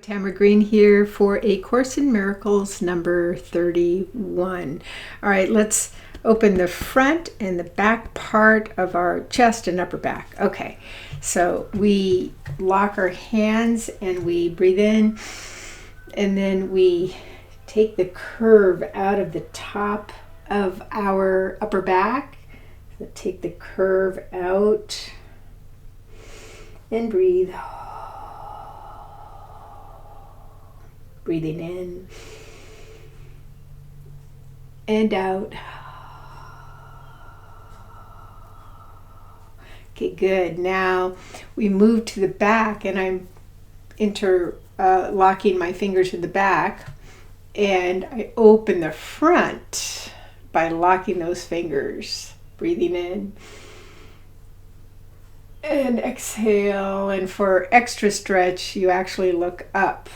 Tamara Green here for A Course in Miracles number 31. All right, let's open the front and the back part of our chest and upper back. Okay, so we lock our hands and we breathe in, and then we take the curve out of the top of our upper back. So take the curve out and breathe. Breathing in and out. Okay, good. Now we move to the back, and I'm interlocking my fingers to the back, and I open the front by locking those fingers. Breathing in and exhale, and for extra stretch, you actually look up.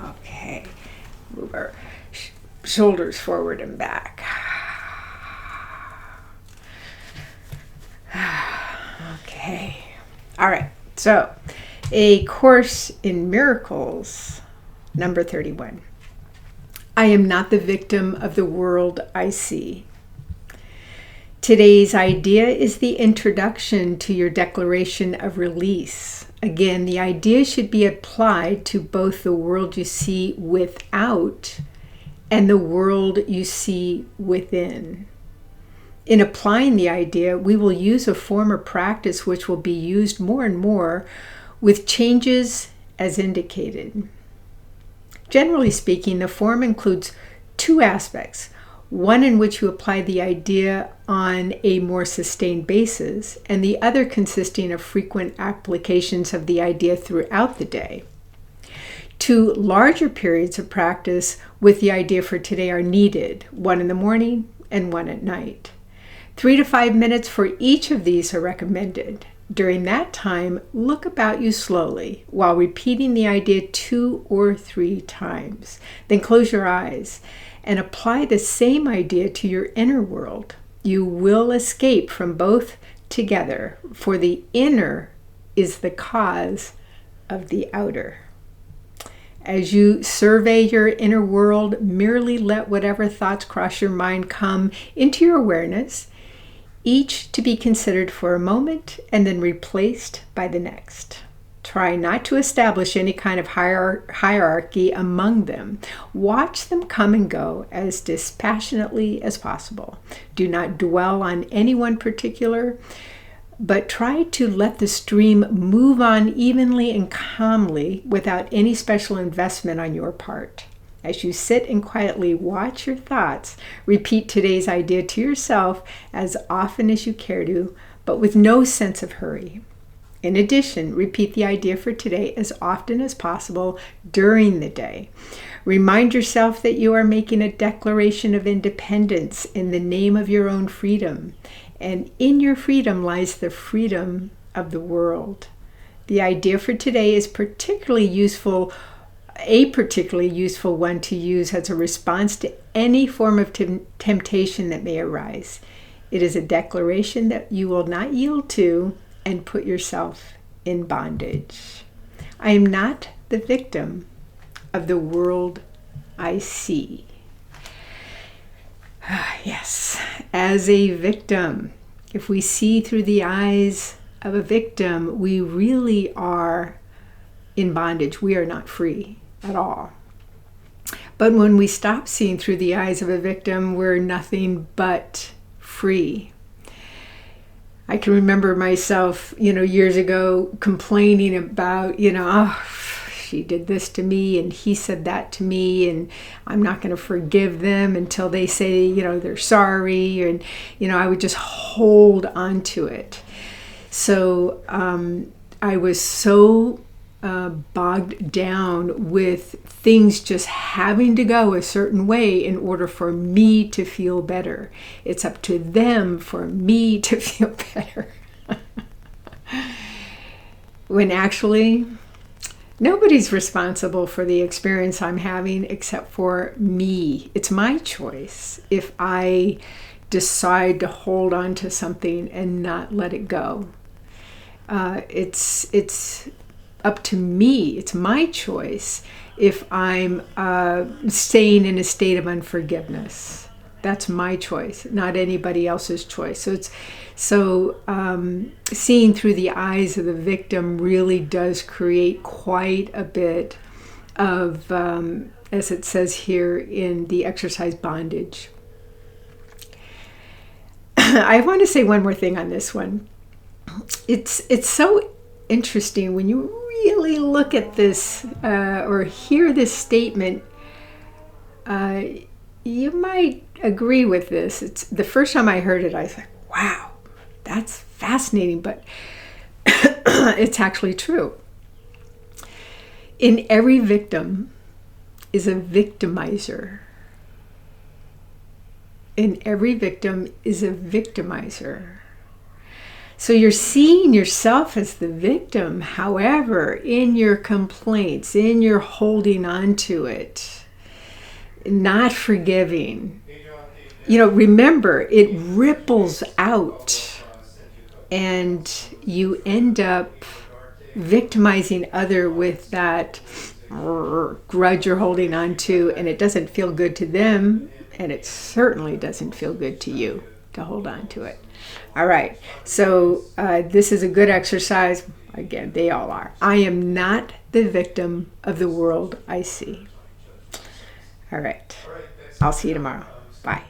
Okay, move our shoulders forward and back. Okay, all right, so A Course in Miracles, number 31. I am not the victim of the world I see. Today's idea is the introduction to your declaration of release. Again, the idea should be applied to both the world you see without and the world you see within. In applying the idea, we will use a form or practice which will be used more and more with changes as indicated. Generally speaking, the form includes two aspects. One in which you apply the idea on a more sustained basis, and the other consisting of frequent applications of the idea throughout the day. Two larger periods of practice with the idea for today are needed, one in the morning and one at night. 3 to 5 minutes for each of these are recommended. During that time, look about you slowly while repeating the idea 2 or 3 times. Then close your eyes and apply the same idea to your inner world. You will escape from both together, for the inner is the cause of the outer. As you survey your inner world, merely let whatever thoughts cross your mind come into your awareness, each to be considered for a moment and then replaced by the next. Try not to establish any kind of hierarchy among them. Watch them come and go as dispassionately as possible. Do not dwell on any one particular, but try to let the stream move on evenly and calmly without any special investment on your part. As you sit and quietly watch your thoughts, repeat today's idea to yourself as often as you care to, but with no sense of hurry. In addition, repeat the idea for today as often as possible during the day. Remind yourself that you are making a declaration of independence in the name of your own freedom, and in your freedom lies the freedom of the world. The idea for today is a particularly useful one to use as a response to any form of temptation that may arise. It is a declaration that you will not yield to and put yourself in bondage. I am not the victim of the world I see. Yes, as a victim, if we see through the eyes of a victim, we really are in bondage. We are not free at all. But when we stop seeing through the eyes of a victim, we're nothing but free. I can remember myself, years ago complaining about, she did this to me and he said that to me, and I'm not going to forgive them until they say, they're sorry. And, I would just hold on to it. So I was so bogged down with things just having to go a certain way in order for me to feel better. It's up to them for me to feel better. When actually Nobody's responsible for the experience I'm having except for me. It's my choice if I decide to hold on to something and not let it go. It's up to me. It's my choice if I'm staying in a state of unforgiveness. That's my choice, not anybody else's choice. So seeing through the eyes of the victim really does create quite a bit of, as it says here in the exercise, bondage. I want to say one more thing on this one. It's so interesting when you really look at this or hear this statement. You might agree with this. It's the first time I heard it, I was like, wow, that's fascinating, but it's actually true. In every victim is a victimizer. In every victim is a victimizer. So you're seeing yourself as the victim. However, in your complaints, in your holding on to it, not forgiving, remember, it ripples out and you end up victimizing other with that grudge you're holding on to, and it doesn't feel good to them, and it certainly doesn't feel good to you to hold on to it. All right, so this is a good exercise. Again, they all are. I am not the victim of the world I see. All right, I'll see you tomorrow. Bye.